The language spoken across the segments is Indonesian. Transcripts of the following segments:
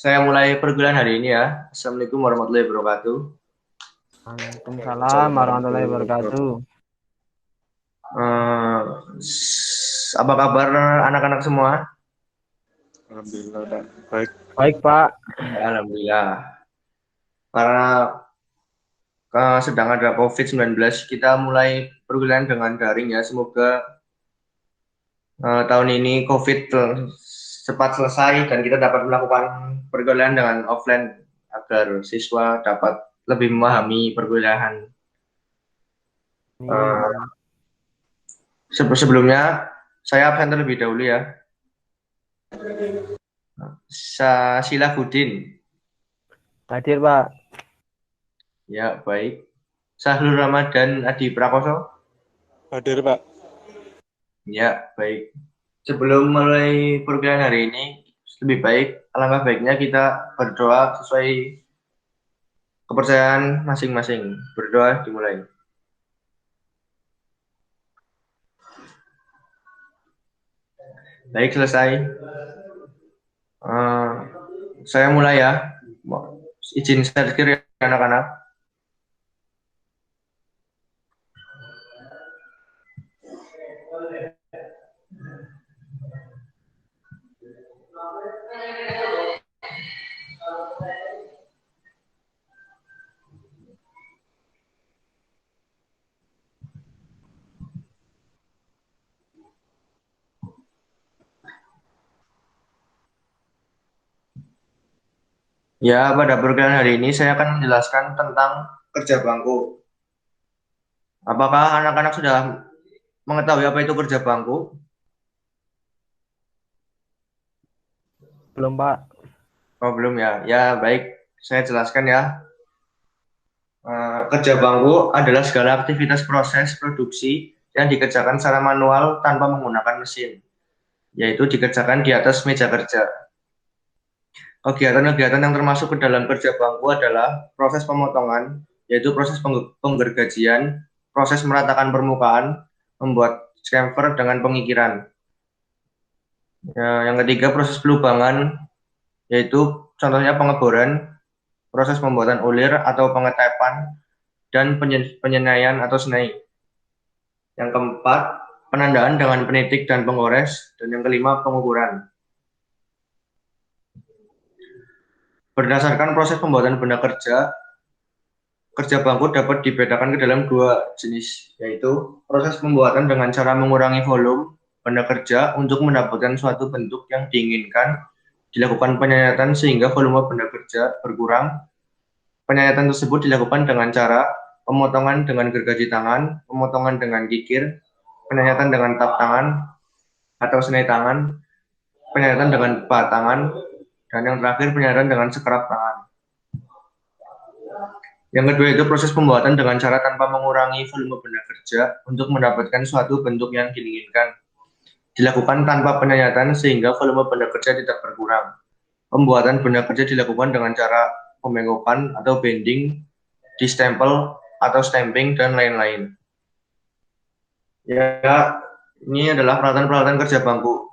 Saya mulai perkuliahan hari ini ya. Assalamualaikum warahmatullahi wabarakatuh. Waalaikumsalam warahmatullahi wabarakatuh. Eh, Apa kabar anak-anak semua? Alhamdulillah, Pak. Baik. Baik, Pak. Alhamdulillah. Karena sedang ada COVID-19, kita mulai perkuliahan dengan daring ya. Semoga tahun ini COVID cepat selesai dan kita dapat melakukan perkuliahan dengan offline agar siswa dapat lebih memahami perkuliahan. Sebelumnya saya absen terlebih dahulu ya. Silahudin. Hadir, Pak. Ya, baik. Sahrul Ramadan Adi Prakoso. Hadir, Pak. Ya, baik. Sebelum mulai perkuliahan hari ini, lebih baik, alangkah baiknya kita berdoa sesuai kepercayaan masing-masing. Berdoa dimulai. Baik, selesai. Saya mulai ya. Izin share screen ya, anak-anak. Ya, pada perkuliahan hari ini saya akan menjelaskan tentang kerja bangku. Apakah anak-anak sudah mengetahui apa itu kerja bangku? Belum, Pak. Oh, belum ya. Ya, baik. Saya jelaskan ya. Kerja bangku adalah segala aktivitas proses produksi yang dikerjakan secara manual tanpa menggunakan mesin, yaitu dikerjakan di atas meja kerja. Kegiatan-kegiatan yang termasuk ke dalam kerja bangku adalah proses pemotongan, yaitu proses penggergajian, proses meratakan permukaan, membuat chamfer dengan pengikiran. Yang ketiga, proses pelubangan, yaitu contohnya pengeboran, proses pembuatan ulir atau pengetepan, dan penyenaian atau senai. Yang keempat, penandaan dengan penitik dan pengores, dan yang kelima, pengukuran. Berdasarkan proses pembuatan benda kerja bangku dapat dibedakan ke dalam dua jenis, yaitu proses pembuatan dengan cara mengurangi volume benda kerja untuk mendapatkan suatu bentuk yang diinginkan, dilakukan penyayatan sehingga volume benda kerja berkurang. Penyayatan tersebut dilakukan dengan cara pemotongan dengan gergaji tangan, pemotongan dengan kikir, penyayatan dengan tap tangan atau senai tangan, penyayatan dengan pahat tangan, dan yang terakhir penyayatan dengan sekerap tangan. Yang kedua itu proses pembuatan dengan cara tanpa mengurangi volume benda kerja untuk mendapatkan suatu bentuk yang diinginkan. Dilakukan tanpa penyayatan sehingga volume benda kerja tidak berkurang. Pembuatan benda kerja dilakukan dengan cara pembengokan atau bending, distempel atau stamping, dan lain-lain. Ya, ini adalah peralatan-peralatan kerja bangku.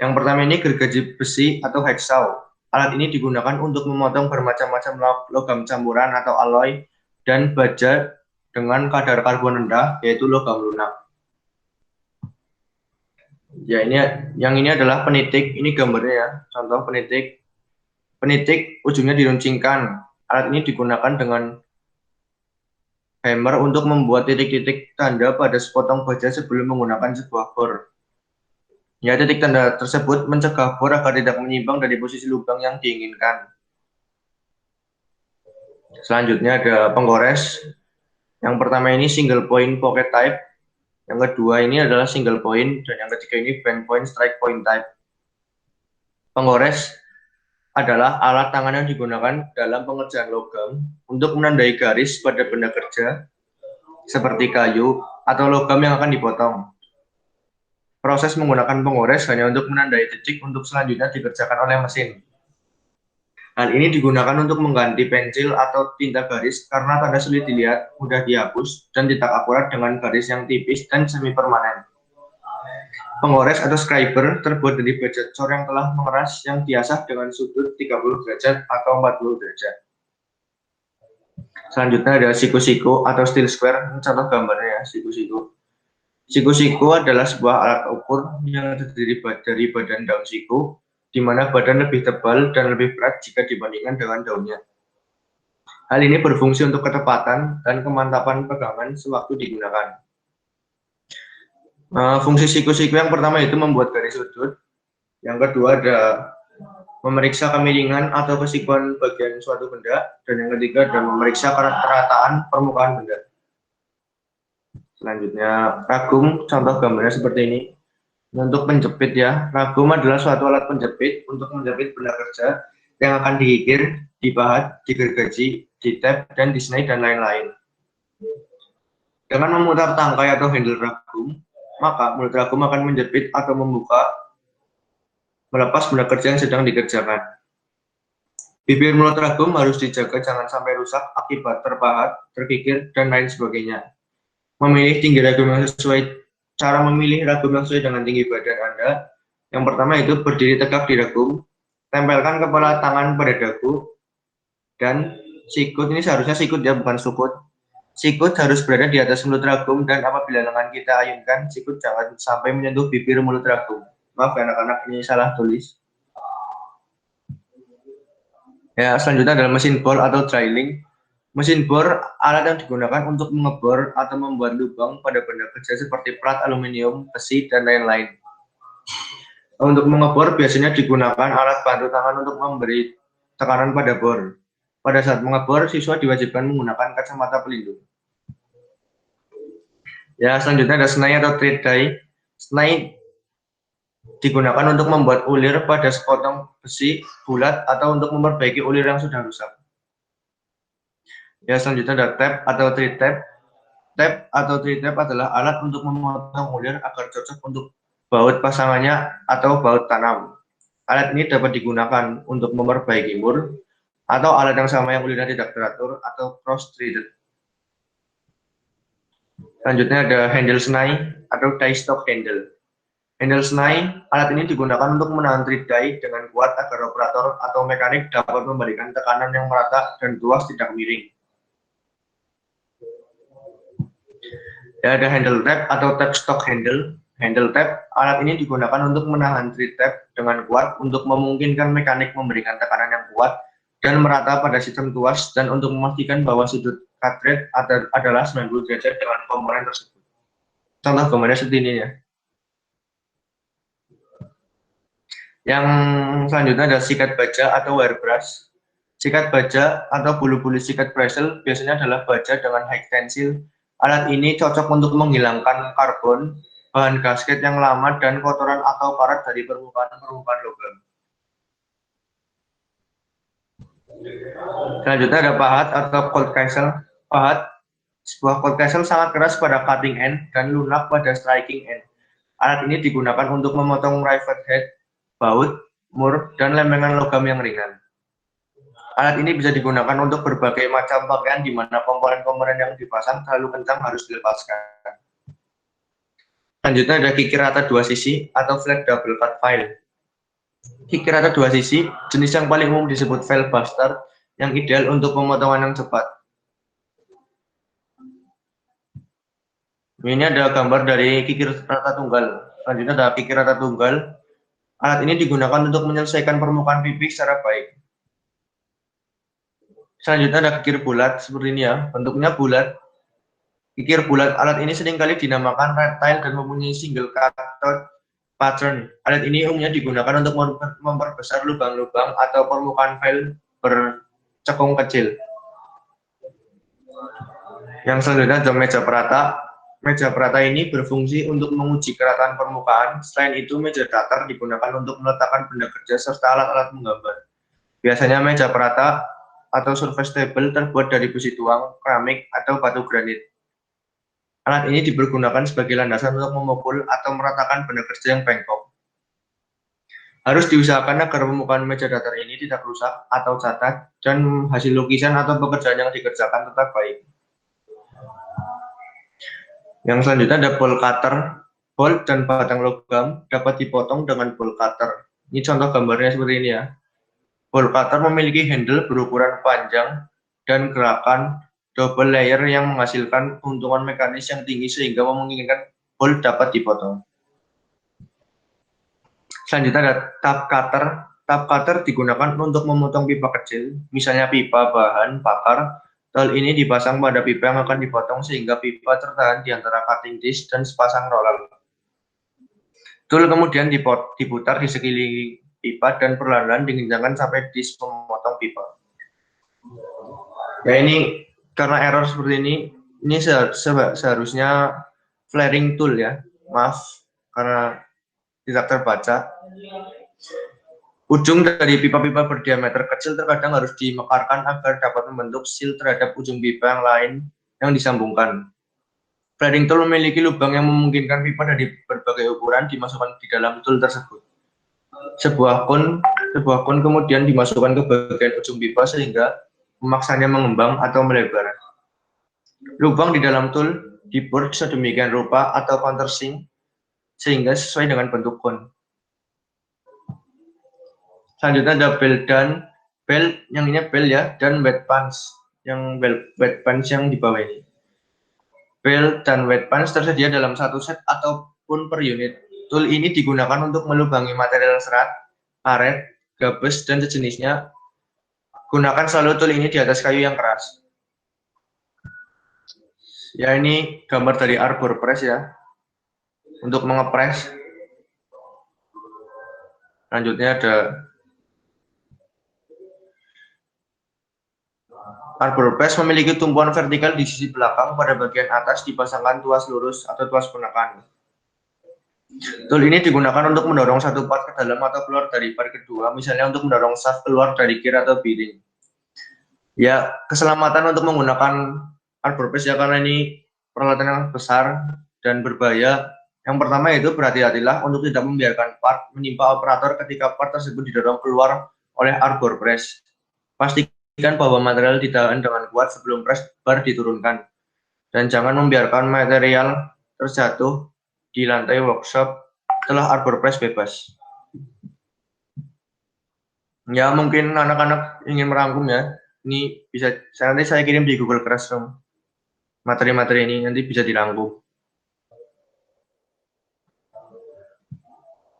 Yang pertama ini gergaji besi atau hacksaw. Alat ini digunakan untuk memotong bermacam-macam logam campuran atau alloy dan baja dengan kadar karbon rendah, yaitu logam lunak. Ya, yang ini adalah penitik. Ini gambarnya ya, contoh penitik. Penitik ujungnya diruncingkan. Alat ini digunakan dengan hammer untuk membuat titik-titik tanda pada sepotong baja sebelum menggunakan sebuah bor. Ya, titik tanda tersebut mencegah bor agar tidak menyimpang dari posisi lubang yang diinginkan. Selanjutnya ada penggores. Yang pertama ini single point pocket type. Yang kedua ini adalah single point. Dan yang ketiga ini bend point strike point type. Penggores adalah alat tangan yang digunakan dalam pengerjaan logam untuk menandai garis pada benda kerja seperti kayu atau logam yang akan dipotong. Proses menggunakan penggores hanya untuk menandai titik untuk selanjutnya dikerjakan oleh mesin. Hal ini digunakan untuk mengganti pensil atau tinta garis karena tanda sulit dilihat, mudah dihapus, dan tidak akurat dengan garis yang tipis dan semi permanen. Pengores atau scriber terbuat dari baja cor yang telah mengeras yang diasah dengan sudut 30 derajat atau 40 derajat. Selanjutnya ada siku-siku atau steel square. Ini contoh gambarnya ya, siku-siku. Siku-siku adalah sebuah alat ukur yang terdiri dari badan daun siku, di mana badan lebih tebal dan lebih berat jika dibandingkan dengan daunnya. Hal ini berfungsi untuk ketepatan dan kemantapan pegangan sewaktu digunakan. Fungsi siku-siku yang pertama itu membuat garis sudut. Yang kedua ada memeriksa kemiringan atau kesikuan bagian suatu benda. Dan yang ketiga ada memeriksa kerataan permukaan benda. Selanjutnya, ragum, contoh gambarnya seperti ini. Untuk penjepit ya, ragum adalah suatu alat penjepit untuk menjepit benda kerja yang akan dikikir, dipahat, digergaji, ditap, dan disnai, dan lain-lain. Dengan memutar tangkai atau handle ragum, maka mulut ragum akan menjepit atau membuka, melepas benda kerja yang sedang dikerjakan. Bibir mulut ragum harus dijaga jangan sampai rusak akibat terpahat, terkikir, dan lain sebagainya. Memilih tinggi ragum yang sesuai, cara memilih ragum yang sesuai dengan tinggi badan Anda. Yang pertama itu berdiri tegak di ragum, tempelkan kepala tangan pada dagu, dan sikut, ini seharusnya sikut ya, bukan sukut. Sikut harus berada di atas mulut ragum, dan apabila lengan kita ayunkan, sikut jangan sampai menyentuh bibir mulut ragum. Maaf ya anak-anak, ini salah tulis. Ya, selanjutnya adalah mesin bor atau drilling. Mesin bor, alat yang digunakan untuk mengebor atau membuat lubang pada benda kerja seperti plat aluminium, besi, dan lain-lain. Untuk mengebor biasanya digunakan alat bantu tangan untuk memberi tekanan pada bor. Pada saat mengebor, siswa diwajibkan menggunakan kacamata pelindung. Ya, selanjutnya ada snai atau thread die. Snai digunakan untuk membuat ulir pada sepotong besi bulat atau untuk memperbaiki ulir yang sudah rusak. Ya, selanjutnya ada tap atau thread tap. Tap atau thread tap adalah alat untuk memotong ulir agar cocok untuk baut pasangannya atau baut tanam. Alat ini dapat digunakan untuk memperbaiki mur, atau alat yang sama yang ulirnya tidak teratur atau cross-threaded. Selanjutnya ada handle snai atau die stock handle. Handle snai, alat ini digunakan untuk menahan thread die dengan kuat agar operator atau mekanik dapat memberikan tekanan yang merata dan luas tidak miring. Ya, ada handle tap atau tap stock handle. Handle tap, alat ini digunakan untuk menahan thread tap dengan kuat untuk memungkinkan mekanik memberikan tekanan yang kuat dan merata pada sistem tuas dan untuk memastikan bahwa sudut cartridge adalah 90 derajat dengan komponen tersebut. Contoh gambarnya seperti ini ya. Yang selanjutnya ada sikat baja atau wire brush. Sikat baja atau bulu-bulu sikat bristle biasanya adalah baja dengan high tensile. Alat ini cocok untuk menghilangkan karbon, bahan gasket yang lama, dan kotoran atau karat dari permukaan logam. Selanjutnya ada pahat atau cold castle. Pahat, sebuah cold castle sangat keras pada cutting end dan lunak pada striking end. Alat ini digunakan untuk memotong rivet head, baut, mur, dan lempengan logam yang ringan. Alat ini bisa digunakan untuk berbagai macam pakaian di mana komponen-komponen yang dipasang terlalu kencang harus dilepaskan. Selanjutnya ada kikir rata dua sisi atau flat double cut file. Kikir rata dua sisi, jenis yang paling umum disebut file buster, yang ideal untuk pemotongan yang cepat. Ini ada gambar dari kikir rata tunggal. Selanjutnya ada kikir rata tunggal. Alat ini digunakan untuk menyelesaikan permukaan pipi secara baik. Selanjutnya ada kikir bulat seperti ini ya, bentuknya bulat. Kikir bulat, alat ini seringkali dinamakan reptile dan mempunyai single cutout pattern. Alat ini umumnya digunakan untuk memperbesar lubang-lubang atau permukaan file bercekung kecil. Yang selanjutnya ada meja perata. Meja perata ini berfungsi untuk menguji kerataan permukaan. Selain itu, meja datar digunakan untuk meletakkan benda kerja serta alat-alat menggambar. Biasanya meja perata atau surface table terbuat dari besi tuang, keramik, atau batu granit. Alat ini dipergunakan sebagai landasan untuk memukul atau meratakan benda kerja yang bengkok. Harus diusahakan agar permukaan meja datar ini tidak rusak atau cacat, dan hasil lukisan atau pekerjaan yang dikerjakan tetap baik. Yang selanjutnya ada bolt cutter. bolt dan batang logam dapat dipotong dengan bolt cutter. Ini contoh gambarnya seperti ini ya. Bolt cutter memiliki handle berukuran panjang dan gerakan double layer yang menghasilkan keuntungan mekanis yang tinggi sehingga memungkinkan bolt dapat dipotong. Selanjutnya ada tab cutter. Tab cutter digunakan untuk memotong pipa kecil, misalnya pipa bahan bakar. Tool ini dipasang pada pipa yang akan dipotong sehingga pipa tertahan di antara cutting disc dan sepasang roller. Tool kemudian diputar di sekeliling pipa dan perlahan-lahan dikencangkan sampai disc memotong pipa. Ya ini karena error seperti ini seharusnya flaring tool ya. Maaf karena tidak terbaca. Ujung dari pipa-pipa berdiameter kecil terkadang harus dimekarkan agar dapat membentuk seal terhadap ujung pipa yang lain yang disambungkan. Flaring tool memiliki lubang yang memungkinkan pipa dari berbagai ukuran dimasukkan di dalam tool tersebut. Sebuah kon kemudian dimasukkan ke bagian ujung pipa sehingga memaksanya mengembang atau melebar. Lubang di dalam tool dibor sedemikian rupa atau countersink sehingga sesuai dengan bentuk kon. Selanjutnya ada belt yang ini belt ya, dan wet punch yang wet punch yang di bawah ini. Belt dan wet punch tersedia dalam satu set ataupun per unit. Tool ini digunakan untuk melubangi material serat, karet, gabes, dan sejenisnya. Gunakan selalu tool ini di atas kayu yang keras. Ya ini gambar dari arbor press ya, untuk mengepres. Selanjutnya ada arbor press memiliki tumpuan vertikal di sisi belakang. Pada bagian atas dipasangkan tuas lurus atau tuas penekan. Tool ini digunakan untuk mendorong satu part ke dalam atau keluar dari part kedua, misalnya untuk mendorong shaft keluar dari gear atau bearing. Ya, keselamatan untuk menggunakan arbor press ya, karena ini peralatan yang besar dan berbahaya. Yang pertama yaitu berhati-hatilah untuk tidak membiarkan part menimpa operator ketika part tersebut didorong keluar oleh arbor press. Pastikan bahwa material ditahan dengan kuat sebelum press bar diturunkan. Dan jangan membiarkan material terjatuh di lantai workshop setelah arbor press bebas. Ya mungkin anak-anak ingin merangkum ya. Ini bisa nanti saya kirim di Google Classroom. Materi-materi ini nanti bisa dirangkum.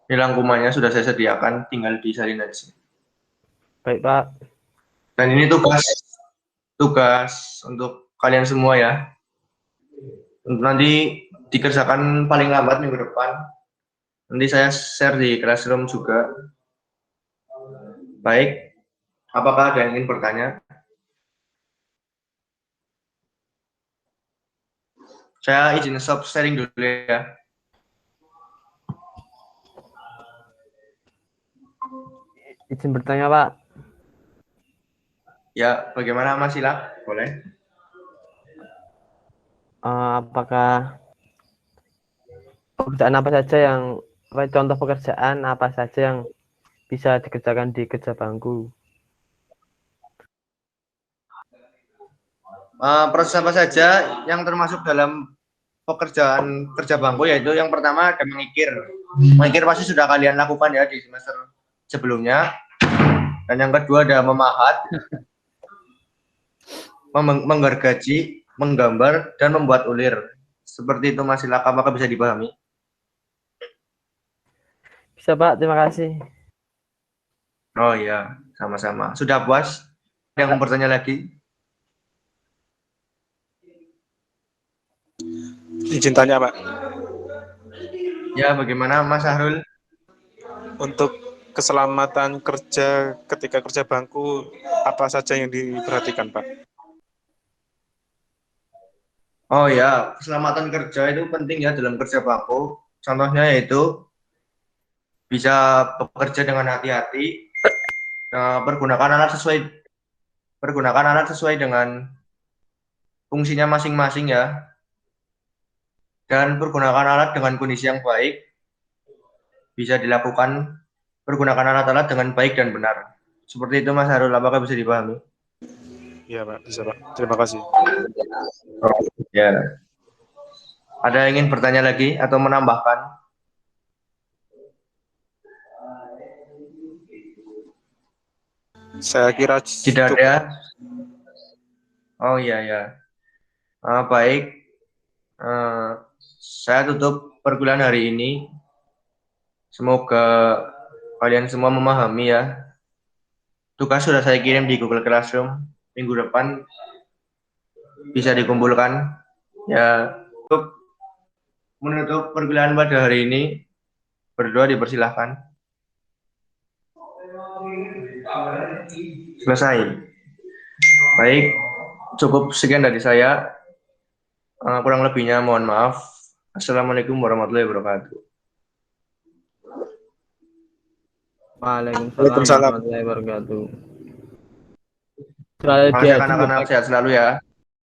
Ini rangkumannya sudah saya sediakan, tinggal disalin aja. Baik, Pak. Dan ini tugas untuk kalian semua ya. Nanti dikerjakan paling lambat minggu depan. Nanti saya share di Classroom juga. Baik, apakah ada yang ingin bertanya? Saya izin stop sharing dulu ya. Izin bertanya, Pak. Ya, bagaimana Mas Ilak? Boleh. Apakah pekerjaan apa saja yang contoh pekerjaan apa saja yang bisa dikerjakan di kerja bangku? Proses apa saja yang termasuk dalam pekerjaan kerja bangku, yaitu yang pertama ada mengikir. Mengikir pasti sudah kalian lakukan ya di semester sebelumnya. Dan yang kedua ada memahat, menggergaji, menggambar, dan membuat ulir. Seperti itu Mas Ilak, apakah bisa dipahami? Bisa, Pak. Terima kasih. Oh iya, sama-sama. Sudah puas? Ada yang mau bertanya lagi? Izin tanya, Pak. Ya, bagaimana Mas Sahrul? Untuk keselamatan kerja ketika kerja bangku, apa saja yang diperhatikan, Pak? Oh ya, keselamatan kerja itu penting ya dalam kerja bangku. Contohnya yaitu bisa bekerja dengan hati-hati, pergunakan alat sesuai dengan fungsinya masing-masing ya, dan pergunakan alat dengan kondisi yang baik. Bisa dilakukan pergunakan alat-alat dengan baik dan benar. Seperti itu Mas Harul, apakah bisa dipahami? Iya, Pak. Bisa, Pak. Terima kasih. Ya. Ada yang ingin bertanya lagi atau menambahkan? Saya kira Tidak cukup. ada. Oh iya ya. Baik. Saya tutup perkuliahan hari ini. Semoga kalian semua memahami ya. Tugas sudah saya kirim di Google Classroom. Minggu depan bisa dikumpulkan. Ya, untuk menutup perkuliahan pada hari ini, berdoa dipersilahkan. Selesai. Baik, cukup sekian dari saya. Kurang lebihnya mohon maaf. Assalamualaikum warahmatullahi wabarakatuh. Waalaikumsalam Waalaikumsalam. warahmatullahi wabarakatuh. Selalu Makasih dia anak-anak, sehat selalu ya.